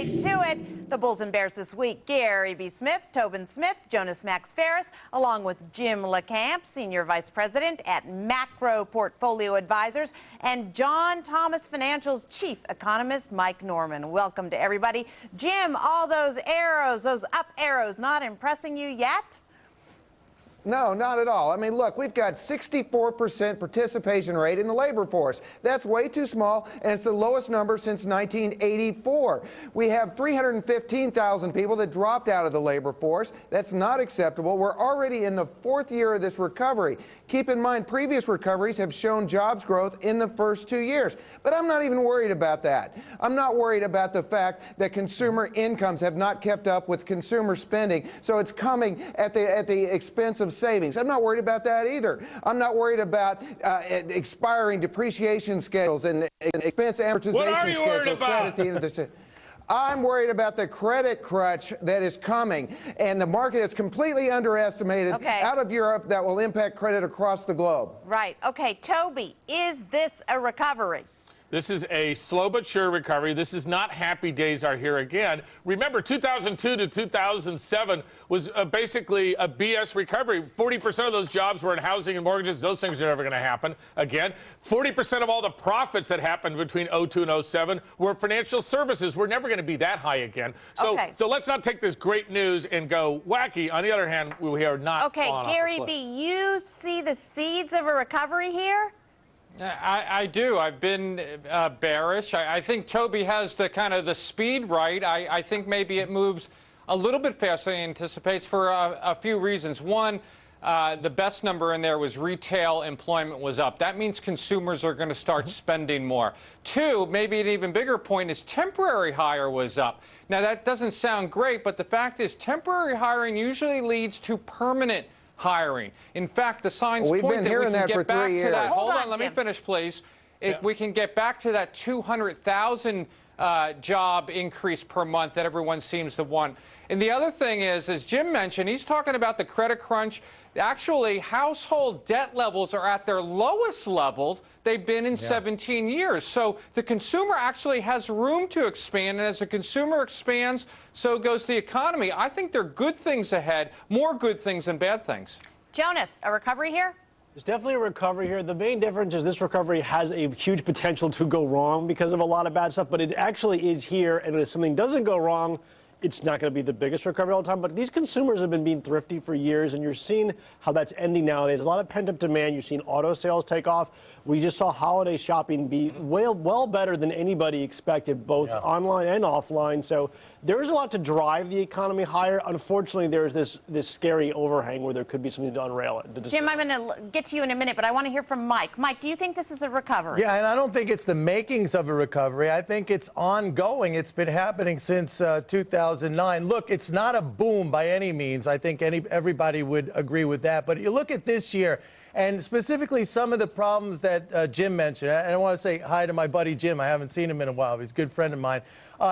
right to it. The Bulls and Bears this week: Gary B. Smith, Tobin Smith, Jonas Max Ferris, along with Jim LeCamp, Senior Vice President at Macro Portfolio Advisors, and John Thomas Financial's Chief Economist, Mike Norman. Welcome to everybody. Jim, all those arrows, those up arrows, not impressing you yet? No, not at all. I mean, look, we've got 64% participation rate in the labor force. That's way too small, and it's the lowest number since 1984. We have 315,000 people that dropped out of the labor force. That's not acceptable. We're already in the fourth year of this recovery. Keep in mind, previous recoveries have shown jobs growth in the first 2 years. But I'm not even worried about that. I'm not worried about the fact that consumer incomes have not kept up with consumer spending, so it's coming at the expense of savings. I'm not worried about that either. I'm not worried about expiring depreciation schedules and expense amortization schedules. I'm worried about the credit crunch that is coming, and the market is completely underestimated out of Europe that will impact credit across the globe. Right. Okay, Toby, is this a recovery? This is a slow but sure recovery. This is not happy days are here again. Remember, 2002 to 2007 was basically a BS recovery. 40% of those jobs were in housing and mortgages. Those things are never going to happen again. 40% of all the profits that happened between 2002 and 2007 were financial services. We're never going to be that high again. So let's not take this great news and go wacky. On the other hand, we are not. Okay, Gary B., you see the seeds of a recovery here? I do. I've been bearish. I think Toby has the kind of the speed right. I think maybe it moves a little bit faster than he anticipates for a few reasons. One, the best number in there was retail employment was up. That means consumers are going to start spending more. Two, maybe an even bigger point is temporary hire was up. Now, that doesn't sound great, but the fact is temporary hiring usually leads to permanent hiring. In fact, the signs point that we can get back to that. Hold on, let me finish, please. We can get back to that 200,000 job increase per month that everyone seems to want. And the other thing is, as Jim mentioned, he's talking about the credit crunch. Actually, household debt levels are at their lowest levels they've been in 17 years. So the consumer actually has room to expand, and as the consumer expands, so goes the economy. I think there are good things ahead, more good things than bad things. Jonas, a recovery here? There's definitely a recovery here. The main difference is this recovery has a huge potential to go wrong because of a lot of bad stuff, but it actually is here, and if something doesn't go wrong, it's not going to be the biggest recovery all the time, but these consumers have been being thrifty for years, and you're seeing how that's ending now. There's a lot of pent-up demand. You're seeing auto sales take off. We just saw holiday shopping be well better than anybody expected, both online and offline. So there is a lot to drive the economy higher. Unfortunately, there's this scary overhang where there could be something to unrail it. Jim, I'm going to get to you in a minute, but I want to hear from Mike. Mike, do you think this is a recovery? Yeah, and I don't think it's the makings of a recovery. I think it's ongoing. It's been happening since 2009. Look, it's not a boom by any means. I think everybody would agree with that. But you look at this year, and specifically some of the problems that Jim mentioned. And I want to say hi to my buddy Jim. I haven't seen him in a while. He's a good friend of mine.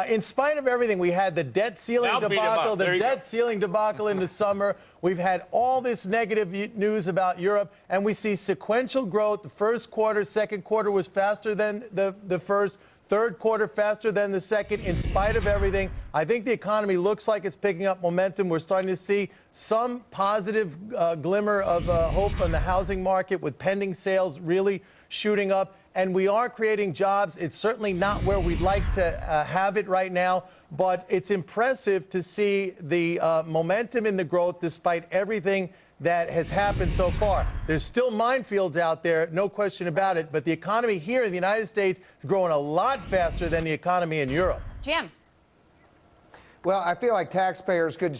In spite of everything, we had the debt ceiling debacle in the summer. We've had all this negative news about Europe, and we see sequential growth. The first quarter, second quarter was faster than the first. Third quarter faster than the second. In spite of everything, I think the economy looks like it's picking up momentum. We're starting to see some positive glimmer of hope on the housing market with pending sales really shooting up. And we are creating jobs. It's certainly not where we'd like to have it right now, but it's impressive to see the momentum in the growth despite everything that has happened so far. There's still minefields out there, no question about it, but the economy here in the United States is growing a lot faster than the economy in Europe. Jim. Well, I feel like taxpayers could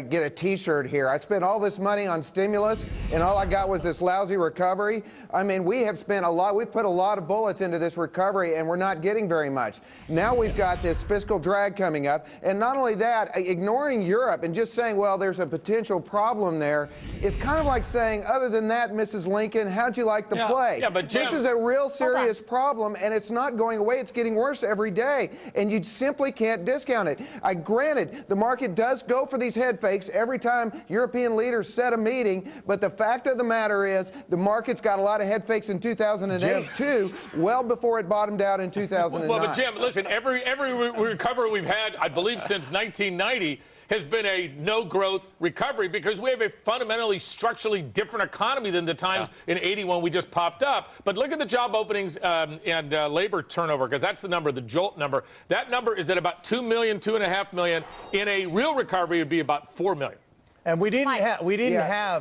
get a T-shirt here. I spent all this money on stimulus, and all I got was this lousy recovery. I mean, we have spent a lot. We've put a lot of bullets into this recovery, and we're not getting very much. Now we've got this fiscal drag coming up, and not only that, ignoring Europe and just saying, well, there's a potential problem there, is kind of like saying, other than that, Mrs. Lincoln, how'd you like the play? Yeah, but Jim, this is a real serious problem, and it's not going away. It's getting worse every day, and you simply can't discount it. I grant granted, the market does go for these head fakes every time European leaders set a meeting, but the fact of the matter is the market's got a lot of head fakes in 2008, too, well before it bottomed out in 2009. Well, but Jim, listen, every recovery we've had, I believe, since 1990 has been a no-growth recovery because we have a fundamentally, structurally different economy than the times in 81 we just popped up. But look at the job openings and labor turnover, because that's the number, the JOLT number. That number is at about 2 million, 2.5 million. In a real recovery, it would be about 4 million. And we didn't have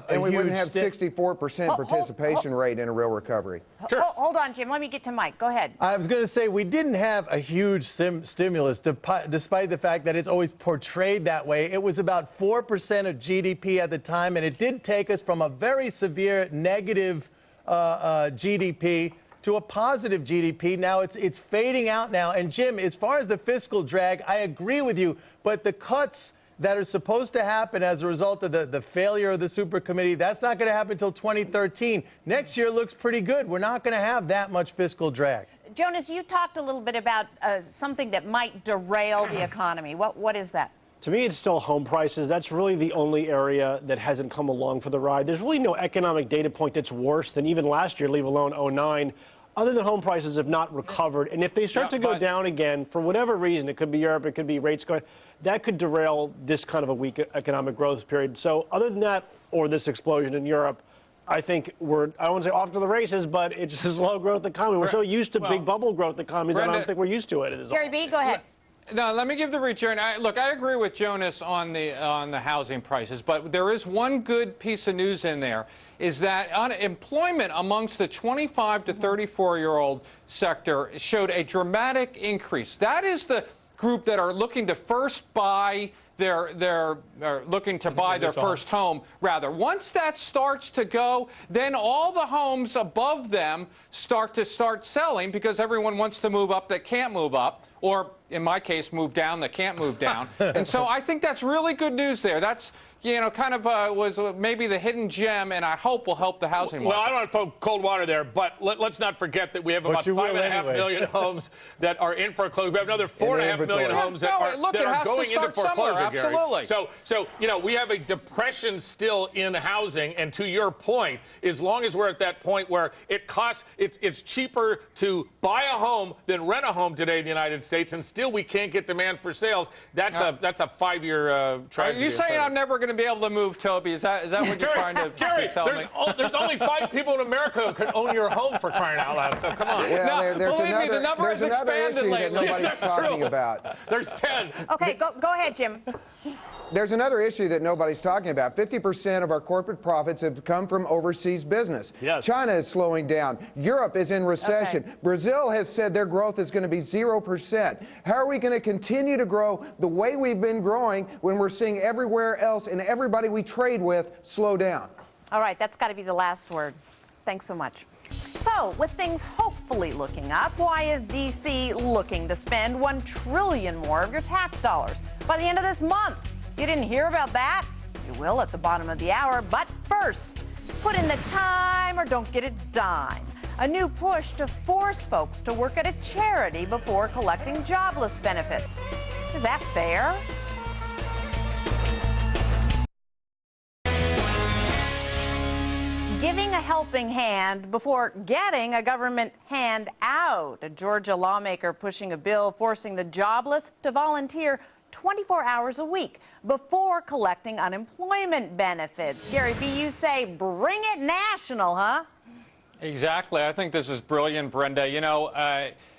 a and we huge wouldn't have 64% participation rate in a real recovery. Sure. Hold on, Jim. Let me get to Mike. Go ahead. I was going to say we didn't have a huge stimulus, despite the fact that it's always portrayed that way. It was about 4% of GDP at the time, and it did take us from a very severe negative GDP to a positive GDP. Now it's fading out now. And Jim, as far as the fiscal drag, I agree with you, but the cuts that are supposed to happen as a result of the failure of the super committee, that's not going to happen until 2013. Next year looks pretty good. We're not going to have that much fiscal drag. Jonas, you talked a little bit about something that might derail the economy. What is that? To me, it's still home prices. That's really the only area that hasn't come along for the ride. There's really no economic data point that's worse than even last year, leave alone 09. Other than home prices have not recovered. And if they start to go down again, for whatever reason, it could be Europe, it could be rates going, that could derail this kind of a weak economic growth period. So other than that, or this explosion in Europe, I think we're, I don't want to say off to the races, but it's a slow growth economy. We're so used to big bubble growth economies, I don't think we're used to it. Gary B., go ahead. No, let me give the return. Look, I agree with Jonas on the housing prices, but there is one good piece of news in there, is that unemployment amongst the 25 to 34-year-old sector showed a dramatic increase. That is the group that are looking to first buy looking to buy their first home, rather. Once that starts to go, then all the homes above them start selling because everyone wants to move up that can't move up, or in my case, move down that can't move down. And so I think that's really good news there. That's, you know, kind of was maybe the hidden gem, and I hope will help the housing market. Well, I don't want to throw cold water there, but let's not forget that we have about 5.5 million homes that are in foreclosure. We have another 4.5 million homes that are going into foreclosure, Gary. Absolutely. So, you know, we have a depression still in housing, and to your point, as long as we're at that point where it costs, it's cheaper to buy a home than rent a home today in the United States, and still we can't get demand for sales. That's a 5-year tragedy. Are you saying I'm never going to be able to move, Toby? Is that what you're trying to tell me? There's only 5 people in America who can own your home, for crying out loud. So come on. Well, no, believe me, the number has expanded lately. That nobody's talking about. There's 10. Okay, go ahead, Jim. There's another issue that nobody's talking about. 50% of our corporate profits have come from overseas business. Yes. China is slowing down. Europe is in recession. Okay. Brazil has said their growth is going to be 0%. How are we going to continue to grow the way we've been growing when we're seeing everywhere else and everybody we trade with slow down? All right, that's got to be the last word. Thanks so much. So, with things hopefully looking up, why is D.C. looking to spend $1 trillion more of your tax dollars by the end of this month? You didn't hear about that? You will at the bottom of the hour. But first, put in the time or don't get a dime. A new push to force folks to work at a charity before collecting jobless benefits. Is that fair? Giving a helping hand before getting a government handout. A Georgia lawmaker pushing a bill forcing the jobless to volunteer 24 hours a week before collecting unemployment benefits. Gary B., you say bring it national, huh? Exactly. I think this is brilliant, Brenda. You know,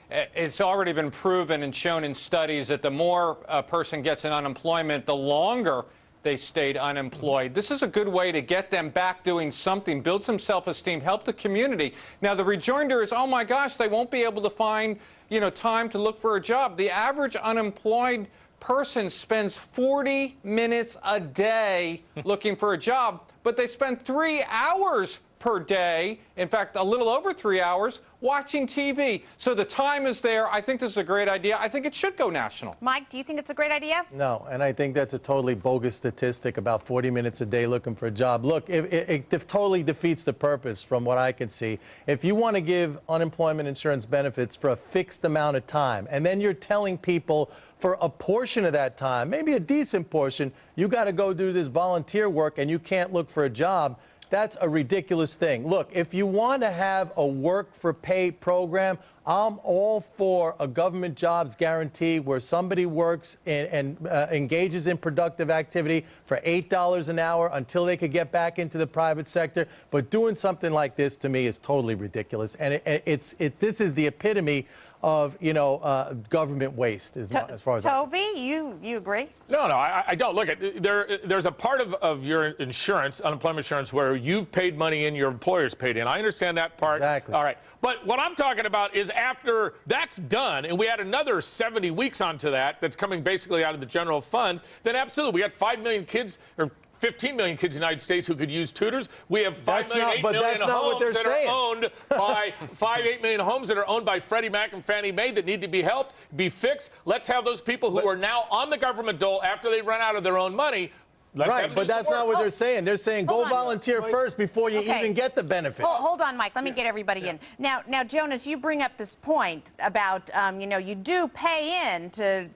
it's already been proven and shown in studies that the more a person gets in unemployment, the longer they stayed unemployed. This is a good way to get them back doing something, build some self-esteem, help the community. Now, the rejoinder is, oh my gosh, they won't be able to find, you know, time to look for a job. The average unemployed person spends 40 minutes a day looking for a job, but they spend 3 hours per day, in fact, a little over 3 hours, watching TV. So the time is there. I think this is a great idea. I think it should go national. Mike, do you think it's a great idea? No, and I think that's a totally bogus statistic, about 40 minutes a day looking for a job. Look, it totally defeats the purpose from what I can see. If you want to give unemployment insurance benefits for a fixed amount of time, and then you're telling people for a portion of that time, maybe a decent portion, you got to go do this volunteer work and you can't look for a job, that's a ridiculous thing. Look, if you want to have a work for pay program, I'm all for a government jobs guarantee where somebody works and engages in productive activity for $8 an hour until they could get back into the private sector. But doing something like this, to me, is totally ridiculous. And this is the epitome of, government waste, as far as Toby, you agree? No, I don't. Look, there's a part of your insurance, unemployment insurance, where you've paid money in, your employer's paid in. I understand that part. Exactly. All right. But what I'm talking about is after that's done, and we add another 70 weeks onto that's coming basically out of the general funds, then absolutely, we got 5 million kids, or 15 million kids in the United States who could use tutors. We have 8 million homes that are owned by 8 million homes that are owned by Freddie Mac and Fannie Mae that need to be helped, be fixed. Let's have those people who are now on the government dole after they run out of their own money. Right, but that's not what they're saying. They're saying go volunteer first before you even get the benefits. Hold on, Mike. Let me get everybody in. Now, Jonas, you bring up this point about, you do pay in to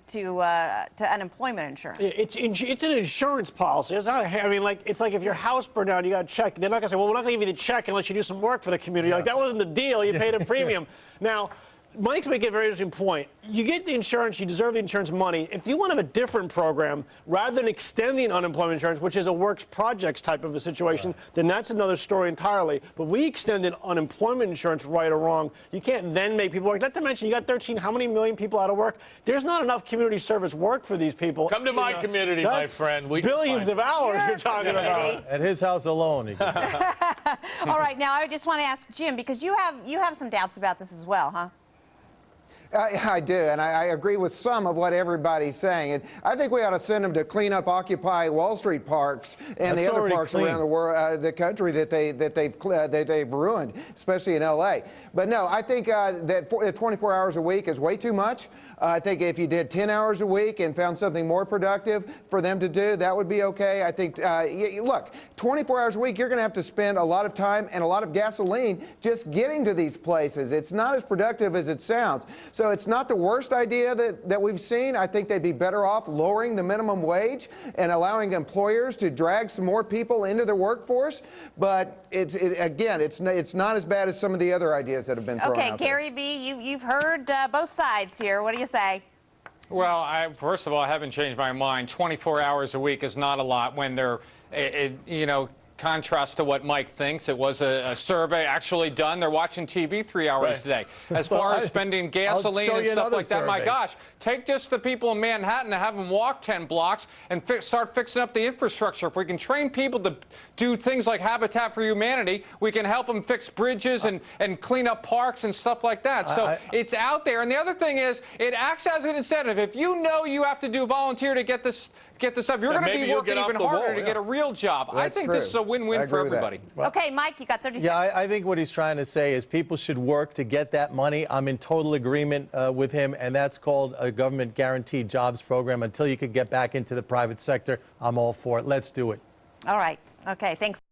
unemployment insurance. It's an insurance policy. It's not. It's like if your house burned down, you got a check. They're not going to say, well, we're not going to give you the check unless you do some work for the community. Like, that wasn't the deal. You paid a premium. Now, Mike's making a very interesting point. You get the insurance, you deserve the insurance money. If you want to have a different program, rather than extending unemployment insurance, which is a works projects type of a situation, then that's another story entirely. But we extended unemployment insurance, right or wrong. You can't then make people work. Not to mention, you got how many million people out of work? There's not enough community service work for these people. Come to my community, my friend. We billions of hours you're talking about. At his house alone. All right, now I just want to ask Jim, because you have some doubts about this as well, huh? I do, and I agree with some of what everybody's saying. And I think we ought to send them to clean up Occupy Wall Street parks and the other parks around the world, the country that they've ruined, especially in L.A. But no, I think that 24 hours a week is way too much. I think if you did 10 hours a week and found something more productive for them to do, that would be okay. I think, look, 24 hours a week, you're going to have to spend a lot of time and a lot of gasoline just getting to these places. It's not as productive as it sounds. So it's not the worst idea that we've seen. I think they'd be better off lowering the minimum wage and allowing employers to drag some more people into the workforce. But again, it's not as bad as some of the other ideas that have been thrown out there. Gary B., you've heard both sides here. What do you say? Well, first of all, I haven't changed my mind. 24 hours a week is not a lot when they're, contrast to what Mike thinks. It was a survey actually done. They're watching TV 3 hours a day. As far as spending gasoline and stuff like that, my gosh, take just the people in Manhattan and have them walk 10 blocks and start fixing up the infrastructure. If we can train people to do things like Habitat for Humanity, we can help them fix bridges and clean up parks and stuff like that. So it's out there. And the other thing is, it acts as an incentive. If you know you have to do volunteer to get this stuff, you're going to be working even harder to get a real job. I think this is a win-win for everybody. Well, okay, Mike, you got 30 seconds. Yeah, I think what he's trying to say is people should work to get that money. I'm in total agreement with him, and that's called a government guaranteed jobs program. Until you could get back into the private sector, I'm all for it. Let's do it. All right. Okay, thanks.